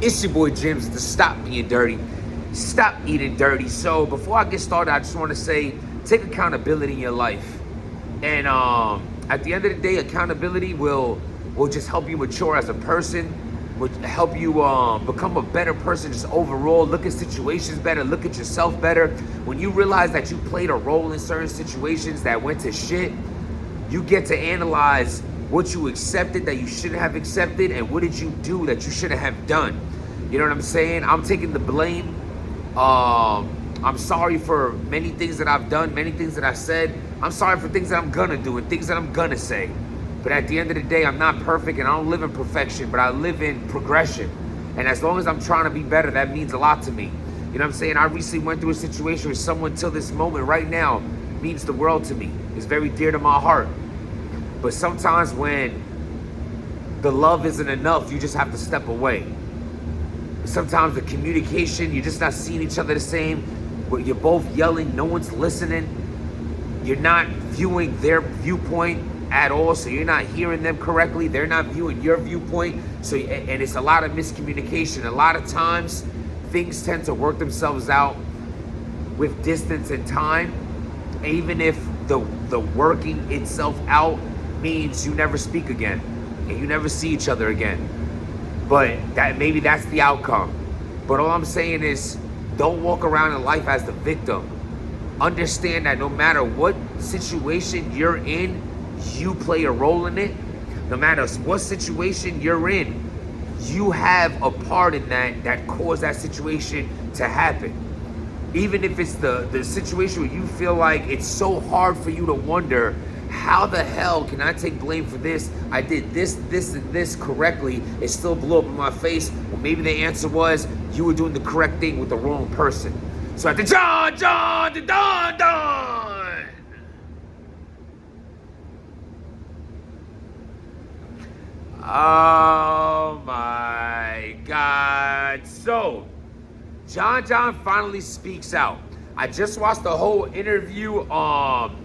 It's your boy James, the Stop Being Dirty, Stop Eating Dirty. So before I get started, I just want to say, take accountability in your life. And at the end of the day, accountability will just help you mature as a person, will help you become a better person just overall, look at situations better, look at yourself better. When you realize that you played a role in certain situations that went to shit, you get to analyze what you accepted that you shouldn't have accepted, and what did you do that you shouldn't have done. You know what I'm saying? I'm taking the blame. I'm sorry for many things that I've done, many things that I said. I'm sorry for things that I'm gonna do and things that I'm gonna say. But at the end of the day, I'm not perfect, and I don't live in perfection, but I live in progression. And as long as I'm trying to be better, that means a lot to me. You know what I'm saying? I recently went through a situation with someone till this moment right now means the world to me. It's very dear to my heart. But sometimes when the love isn't enough, you just have to step away. Sometimes the communication, you're just not seeing each other the same. You're both yelling, no one's listening. You're not viewing their viewpoint at all, so you're not hearing them correctly. They're not viewing your viewpoint. So, and it's a lot of miscommunication. A lot of times, things tend to work themselves out with distance and time. Even if the working itself out means you never speak again and you never see each other again. But maybe that's the outcome. But all I'm saying is, don't walk around in life as the victim. Understand that no matter what situation you're in, you play a role in it. No matter what situation you're in, you have a part in that caused that situation to happen. Even if it's the situation where you feel like it's so hard for you to wonder, how the hell can I take blame for this? I did this, and this correctly. It still blew up in my face. Well, maybe the answer was you were doing the correct thing with the wrong person. So at the John, the Don. Oh my God. So, John finally speaks out. I just watched the whole interview on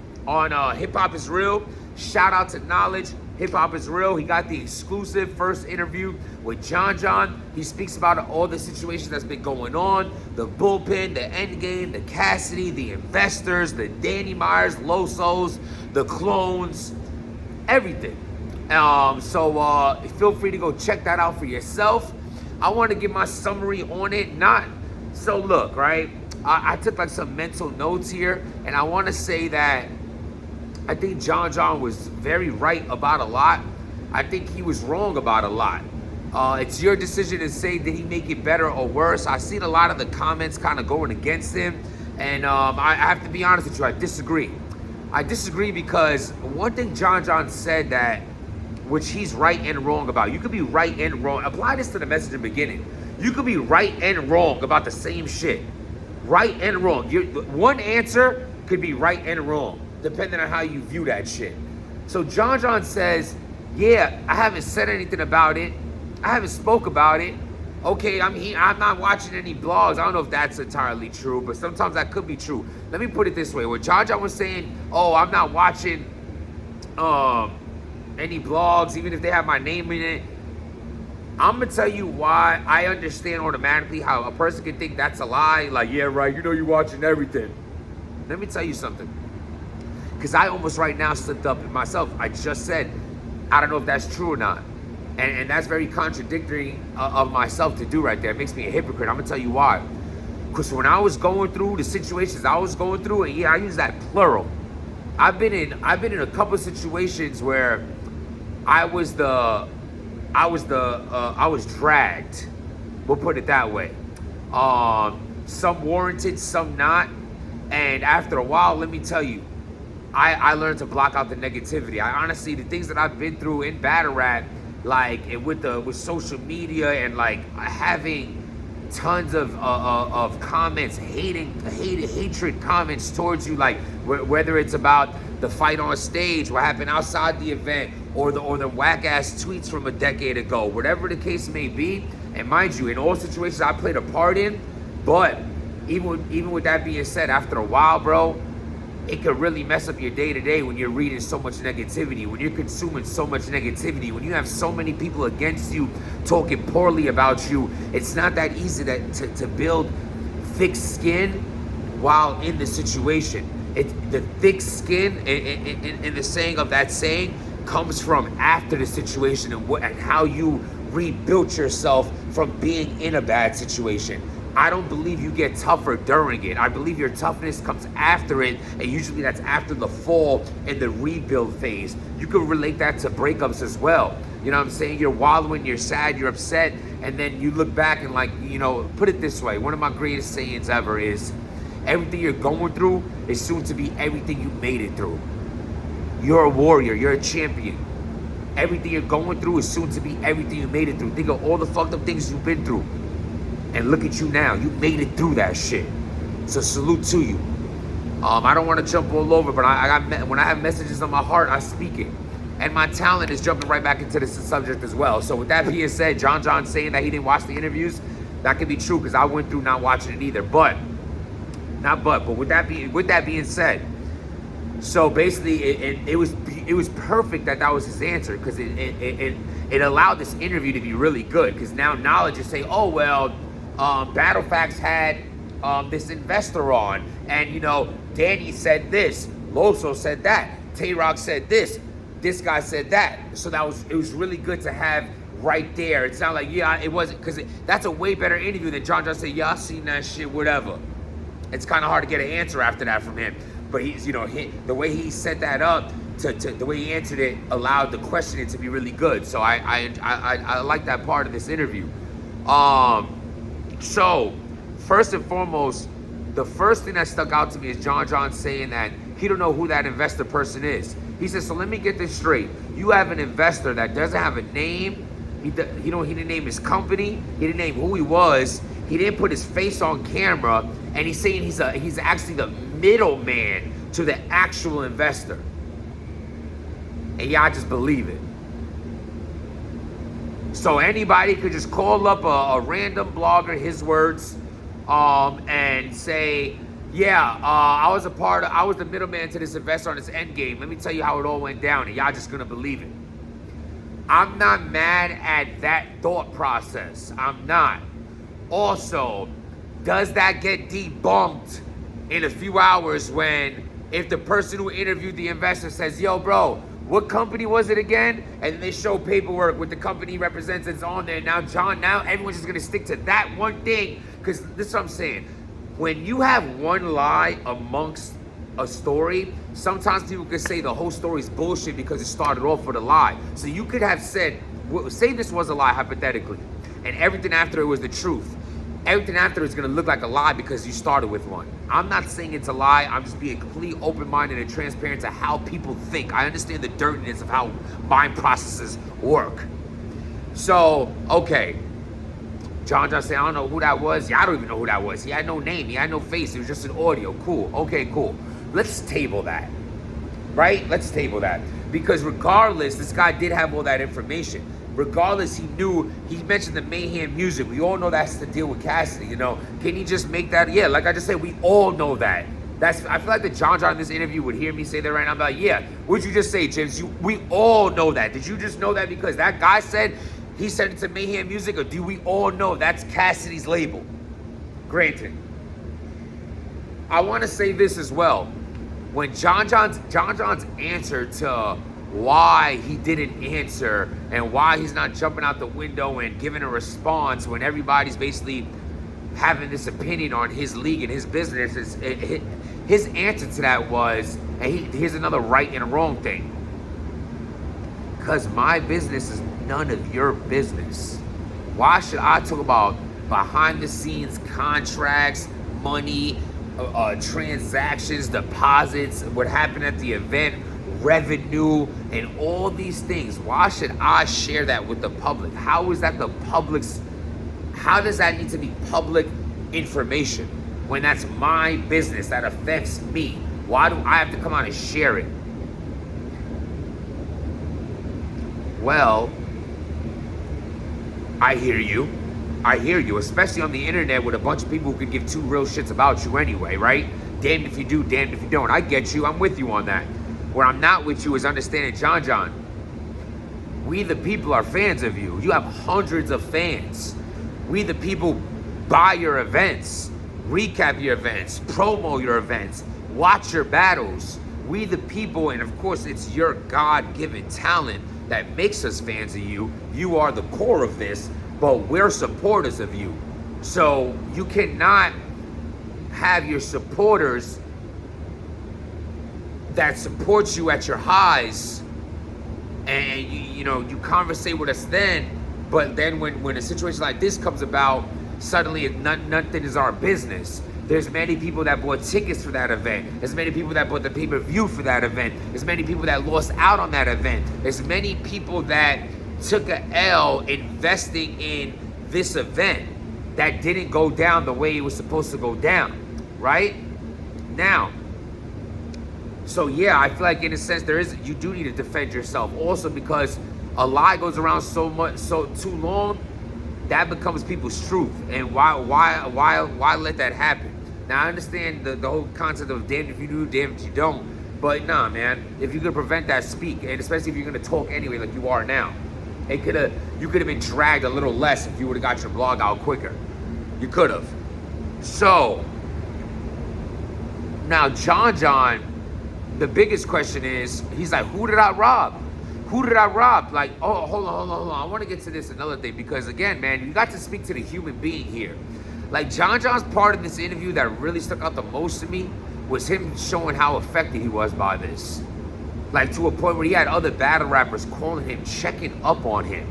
Hip Hop Is Real. Shout out to Knowledge. Hip Hop Is Real. He got the exclusive first interview with John. He speaks about all the situations that's been going on, the bullpen, the end game, the Cassidy, the investors, the Danny Myers, Losos, the clones, everything. So feel free to go check that out for yourself. I want to give my summary on it. So look, right? I took like some mental notes here, and I want to say that I think John was very right about a lot. I think he was wrong about a lot. It's your decision to say, did he make it better or worse? I've seen a lot of the comments kind of going against him, and I have to be honest with you, I disagree. I disagree because one thing John said that, which he's right and wrong about. You could be right and wrong. Apply this to the message in the beginning. You could be right and wrong about the same shit. Right and wrong. One answer could be right and wrong, depending on how you view that shit. So John says, yeah, I haven't said anything about it. I haven't spoke about it. Okay, I'm not watching any blogs. I don't know if that's entirely true, but sometimes that could be true. Let me put it this way. When John was saying, oh, I'm not watching any blogs, even if they have my name in it, I'm gonna tell you why I understand automatically how a person can think that's a lie. Like, yeah, right, you know you're watching everything. Let me tell you something. Because I almost right now slipped up myself. I just said, I don't know if that's true or not. And that's very contradictory of myself to do right there. It makes me a hypocrite. I'm gonna tell you why. Because when I was going through the situations I was going through, and yeah, I use that plural. I've been in a couple of situations where I was dragged. We'll put it that way. Some warranted, some not. And after a while, let me tell you, I learned to block out the negativity. I honestly, the things that I've been through in battle rap, like with social media and like having tons of comments, hatred comments towards you, like whether it's about the fight on stage, what happened outside the event, or the whack ass tweets from a decade ago, whatever the case may be. And mind you, in all situations I played a part in, but even with that being said, after a while, bro, it could really mess up your day-to-day when you're reading so much negativity, when you're consuming so much negativity, when you have so many people against you talking poorly about you. It's not that easy to build thick skin while in the situation. The thick skin, in the saying of that saying, comes from after the situation and how you rebuilt yourself from being in a bad situation. I don't believe you get tougher during it. I believe your toughness comes after it, and usually that's after the fall and the rebuild phase. You can relate that to breakups as well. You know what I'm saying? You're wallowing, you're sad, you're upset, and then you look back and like, you know, put it this way. One of my greatest sayings ever is, everything you're going through is soon to be everything you made it through. You're a warrior, you're a champion. Everything you're going through is soon to be everything you made it through. Think of all the fucked up things you've been through. And look at you now. You made it through that shit. So salute to you. I don't want to jump all over, but when I have messages on my heart, I speak it. And my talent is jumping right back into this subject as well. So with that being said, John saying that he didn't watch the interviews, that could be true because I went through not watching it either. But with that being said, so basically it was perfect that was his answer, because it allowed this interview to be really good, because now knowledge is saying, oh well, Battle Facts had this investor on, and you know, Danny said this, Loso said that, Tay-Rock said this guy said that. So it was really good to have right there. It's not like, yeah, it wasn't, because that's a way better interview than John said, yeah, I seen that shit, whatever. It's kind of hard to get an answer after that from him. But he's, you know, the way he set that up, to the way he answered it, allowed the questioning to be really good. So I like that part of this interview. So first and foremost, the first thing that stuck out to me is John saying that he don't know who that investor person is. He says, so let me get this straight. You have an investor that doesn't have a name. He didn't name his company. He didn't name who he was. He didn't put his face on camera, and he's saying he's actually the middleman to the actual investor. And y'all just believe it. So anybody could just call up a random blogger, his words, and say, yeah, I was the middleman to this investor on this end game. Let me tell you how it all went down, and y'all just gonna believe it. I'm not mad at that thought process. I'm not. Also, does that get debunked in a few hours if the person who interviewed the investor says, yo, bro, what company was it again? And then they show paperwork with the company he represents that's on there. Now everyone's just gonna stick to that one thing, because this is what I'm saying. When you have one lie amongst a story, sometimes people could say the whole story is bullshit because it started off with a lie. So you could have said, say this was a lie hypothetically, and everything after it was the truth. Everything after is going to look like a lie because you started with one. I'm not saying it's a lie. I'm just being completely open-minded and transparent to how people think. I understand the dirtiness of how mind processes work. So, okay. John said, I don't know who that was. Yeah, I don't even know who that was. He had no name. He had no face. It was just an audio. Cool. Okay, cool. Let's table that. Right? Let's table that. Because regardless, this guy did have all that information. Regardless, he mentioned the Mayhem music. We all know that's the deal with Cassidy, you know. Can he just make that? Yeah, like I just said, we all know that. I feel like that John in this interview would hear me say that right now. I'm like, yeah, what'd you just say, James? We all know that. Did you just know that because that guy said he said it to Mayhem music, or do we all know that's Cassidy's label? Granted. I want to say this as well. When John's answer to why he didn't answer and why he's not jumping out the window and giving a response when everybody's basically having this opinion on his league and his business, his answer to that was, and here's another right and wrong thing, because my business is none of your business. Why should I talk about behind the scenes contracts, money, transactions, deposits, what happened at the event, revenue, and all these things? Why should I share that with the public? How is that how does that need to be public information when that's my business that affects me? Why do I have to come out and share it? Well, I hear you, especially on the internet with a bunch of people who could give two real shits about you anyway, right? damned if you do, damned if you don't. I get you. I'm with you on that. Where I'm not with you is understanding John. We the people are fans of you. You have hundreds of fans. We the people buy your events, recap your events, promo your events, watch your battles. We the people, and of course it's your God-given talent that makes us fans of you. You are the core of this, but we're supporters of you. So you cannot have your supporters that support you at your highs and you conversate with us then, but then when a situation like this comes about, suddenly nothing is our business. There's many people that bought tickets for that event. There's many people that bought the pay-per-view for that event. There's many people that lost out on that event. There's many people that took a L investing in this event that didn't go down the way it was supposed to go down, right? Now, so yeah, I feel like in a sense you do need to defend yourself also, because a lie goes around so too long, that becomes people's truth. And why let that happen? Now I understand the whole concept of damned if you do, damned if you don't, but nah, man, if you could prevent that, speak. And especially if you're gonna talk anyway like you are now. You could have been dragged a little less if you would have got your blog out quicker. You could have. So now John, the biggest question is, he's like, who did I rob? Who did I rob? Like, oh, hold on. I want to get to this another thing, because again, man, you got to speak to the human being here. Like John's part of this interview that really stuck out the most to me was him showing how affected he was by this. Like to a point where he had other battle rappers calling him, checking up on him.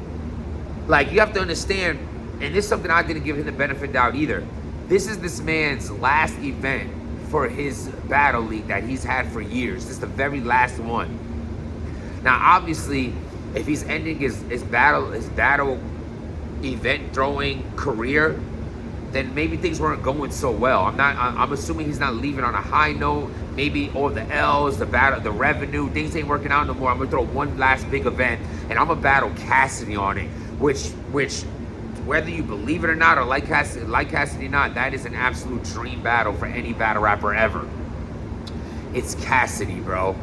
Like you have to understand, and this is something I didn't give him the benefit of the doubt either. This is this man's last event for his battle league that he's had for years. This is the very last one. Now, obviously, if he's ending his battle event throwing career, then maybe things weren't going so well. I'm assuming he's not leaving on a high note. Maybe all the L's, the revenue, things ain't working out no more. I'm gonna throw one last big event, and I'm gonna battle Cassidy on it. Which, whether you believe it or not, or like Cassidy or not, that is an absolute dream battle for any battle rapper ever. It's Cassidy, bro.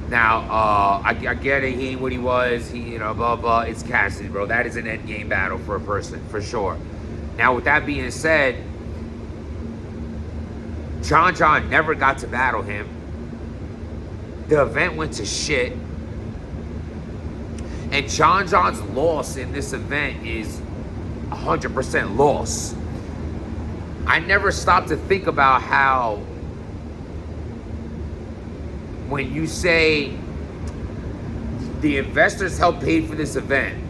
Now, I get it. He ain't what he was. Blah blah. It's Cassidy, bro. That is an end game battle for a person, for sure. Now, with that being said, John never got to battle him. The event went to shit. And John's loss in this event is 100% loss. I never stopped to think about how when you say the investors helped pay for this event,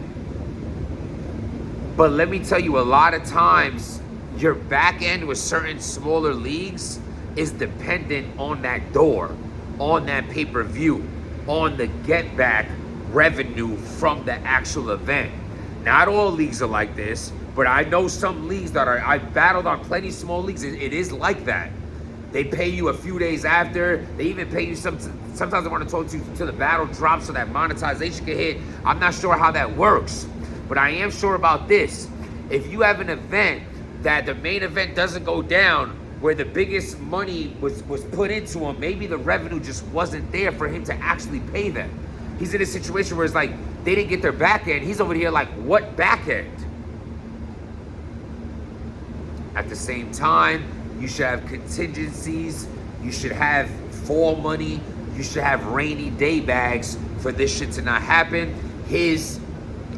but let me tell you, a lot of times your back end with certain smaller leagues is dependent on that door, on that pay-per-view, on the get back revenue from the actual event. Not all leagues are like this, but I know some leagues that are, I've battled on plenty small leagues, it is like that. They pay you a few days after. They even pay you sometimes they want to talk to you until the battle drops so that monetization can hit. I'm not sure how that works, but I am sure about this. If you have an event that the main event doesn't go down, where the biggest money was put into him, maybe the revenue just wasn't there for him to actually pay them. He's in a situation where it's like, they didn't get their back end. He's over here like, what back end? At the same time, you should have contingencies. You should have fall money. You should have rainy day bags for this shit to not happen. His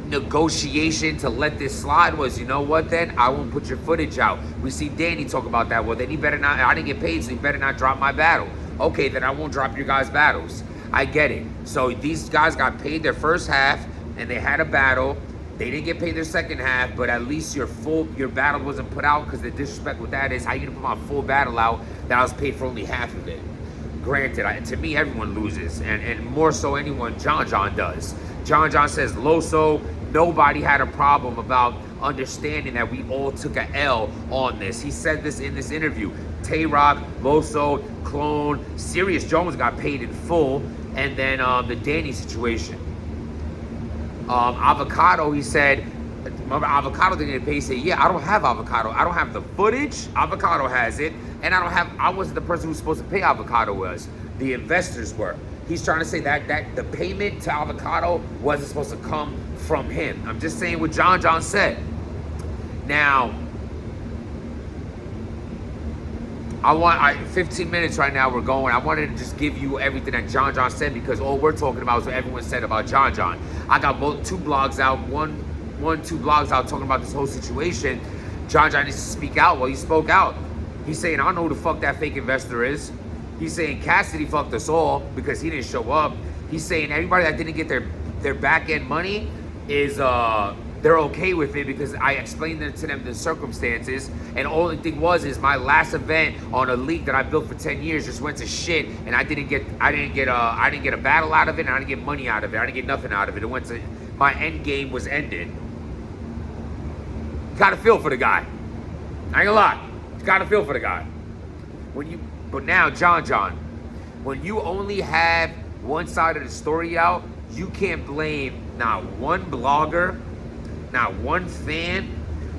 negotiation to let this slide was, you know what then? I won't put your footage out. We see Danny talk about that. Well, then he better not, I didn't get paid, so he better not drop my battle. Okay, then I won't drop your guys' battles. I get it. So these guys got paid their first half and they had a battle. They didn't get paid their second half, but at least your battle wasn't put out, because the disrespect with that is, how you gonna put my full battle out that I was paid for only half of it? Granted, to me, everyone loses, and more so anyone, John does. John says, Loso, nobody had a problem about understanding that we all took a L on this. He said this in this interview. Tay-Rock, Loso, Clone, Serious Jones got paid in full, and then the Danny situation. Avocado, he said, My avocado didn't get paid. Say, yeah, I don't have avocado. I don't have the footage. Avocado has it, and I wasn't the person who's supposed to pay avocado was. The investors were. He's trying to say that the payment to avocado wasn't supposed to come from him. I'm just saying what John said. Now, 15 minutes right now we're going. I wanted to just give you everything that John said, because all we're talking about is what everyone said about John. I got two blogs out, two blogs out talking about this whole situation. John needs to speak out. Well, he spoke out. He's saying, I don't know who the fuck that fake investor is. He's saying Cassidy fucked us all because he didn't show up. He's saying everybody that didn't get their back end money is they're okay with it because I explained to them the circumstances, and the only thing is my last event on a league that I built for 10 years just went to shit, and I didn't get a battle out of it, and I didn't get money out of it. I didn't get nothing out of it. My end game was ended. Gotta feel for the guy. I ain't gonna lie. Gotta feel for the guy. But now, John, when you only have one side of the story out, you can't blame not one blogger, not one fan,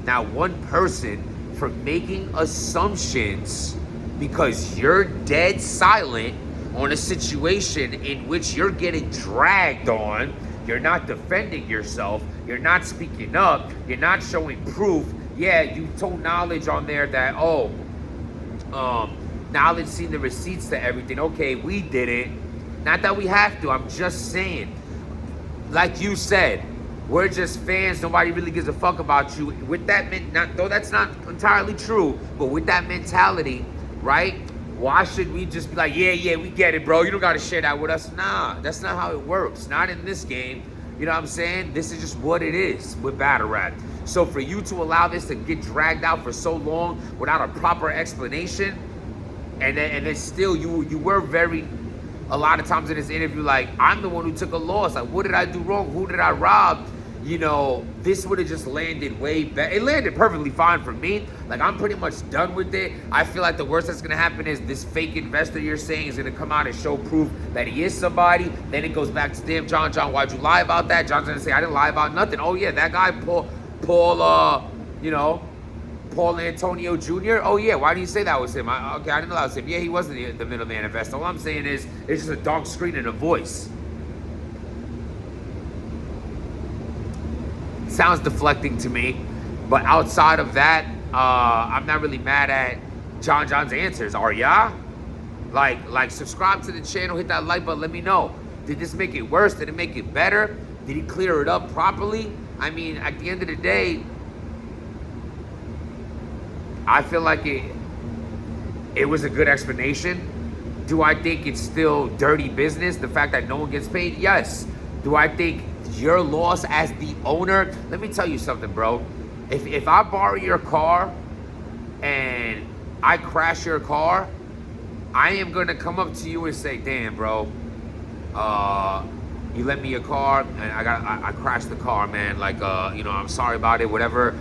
not one person for making assumptions because you're dead silent on a situation in which you're getting dragged on. You're not defending yourself. You're not speaking up. You're not showing proof. Yeah, you told Knowledge on there that, Knowledge seen the receipts to everything. Okay, we did it. Not that we have to. I'm just saying. Like you said, we're just fans. Nobody really gives a fuck about you. With that, though that's not entirely true, but with that mentality, right? Why should we just be like, yeah, we get it, bro. You don't got to share that with us. Nah, that's not how it works. Not in this game. You know what I'm saying? This is just what it is with battle rap. So for you to allow this to get dragged out for so long without a proper explanation, and then still you were very, a lot of times in this interview, like, I'm the one who took a loss. Like, what did I do wrong? Who did I rob? You know, this would have just landed way better. It landed perfectly fine for me. Like, I'm pretty much done with it. I feel like the worst that's going to happen is this fake investor you're saying is going to come out and show proof that he is somebody. Then it goes back to, damn, John, why'd you lie about that? John's going to say, I didn't lie about nothing. Oh, yeah, that guy, Paul Antonio Jr. Oh, yeah, why do you say that was him? I didn't know that was him. Yeah, he wasn't the middleman investor. All I'm saying is, it's just a dark screen and a voice. Sounds deflecting to me, but outside of that, I'm not really mad at John's answers. Are ya? Like, subscribe to the channel, hit that like button, let me know. Did this make it worse? Did it make it better? Did he clear it up properly? I mean, at the end of the day, I feel like it was a good explanation. Do I think it's still dirty business, the fact that no one gets paid? Yes. Do I think your loss as the owner? Let me tell you something, bro. If I borrow your car and I crash your car, I am gonna come up to you and say, damn, bro, you lent me your car and I crashed the car, man. Like, I'm sorry about it. Whatever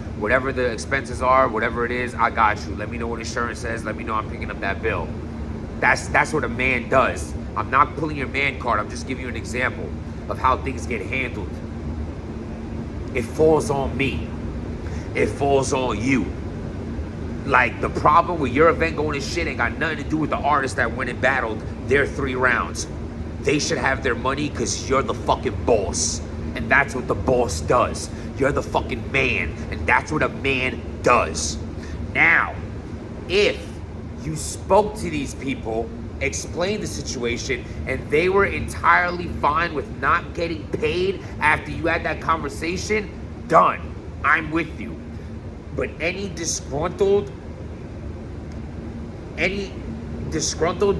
the expenses are, whatever it is, I got you. Let me know what insurance says. Let me know I'm picking up that bill. That's what a man does. I'm not pulling your man card. I'm just giving you an example of how things get handled. It falls on me. It falls on you. Like, the problem with your event going to shit ain't got nothing to do with the artist that went and battled their 3 rounds. They should have their money because you're the fucking boss. And that's what the boss does. You're the fucking man. And that's what a man does. Now, if you spoke to these people, explained the situation, and they were entirely fine with not getting paid after you had that conversation, done. I'm with you. But any disgruntled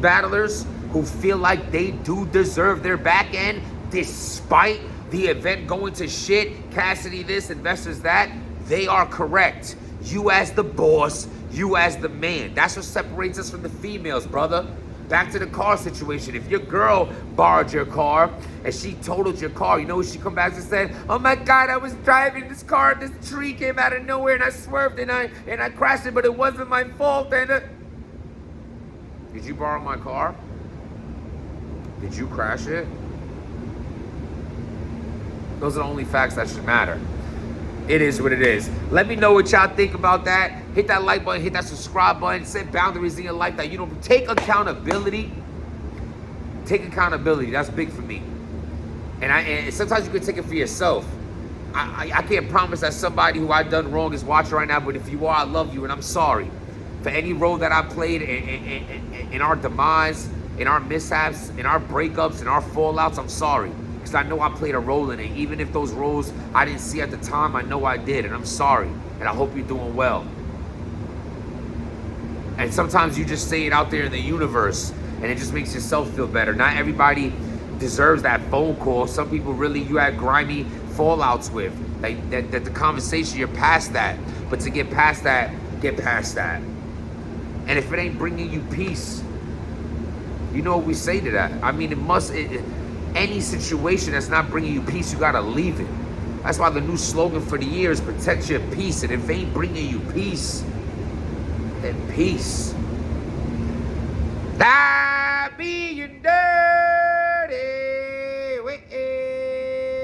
battlers who feel like they do deserve their back end despite the event going to shit, Cassidy this, investors that, they are correct. You as the boss, you as the man. That's what separates us from the females, brother. Back to the car situation. If your girl borrowed your car and she totaled your car, you know what she come back and said? Oh my God, I was driving this car, this tree came out of nowhere and I swerved and I crashed it, but it wasn't my fault. And did you borrow my car? Did you crash it? Those are the only facts that should matter. It is what it is. Let me know what y'all think about that. Hit that like button, hit that subscribe button, set boundaries in your life that you don't take accountability. Take accountability. That's big for me. And sometimes you can take it for yourself. I can't promise that somebody who I've done wrong is watching right now, but if you are, I love you and I'm sorry for any role that I played in our demise, in our mishaps, in our breakups, in our fallouts. I'm sorry, because I know I played a role in it. Even if those roles I didn't see at the time, I know I did, and I'm sorry, and I hope you're doing well. And sometimes you just say it out there in the universe, and it just makes yourself feel better. Not everybody deserves that phone call. Some people really you had grimy fallouts with. That the conversation, you're past that. But to get past that, get past that. And if it ain't bringing you peace, you know what we say to that? I mean, any situation that's not bringing you peace, you gotta leave it. That's why the new slogan for the year is protect your peace. And if it ain't bringing you peace, then peace. Ah!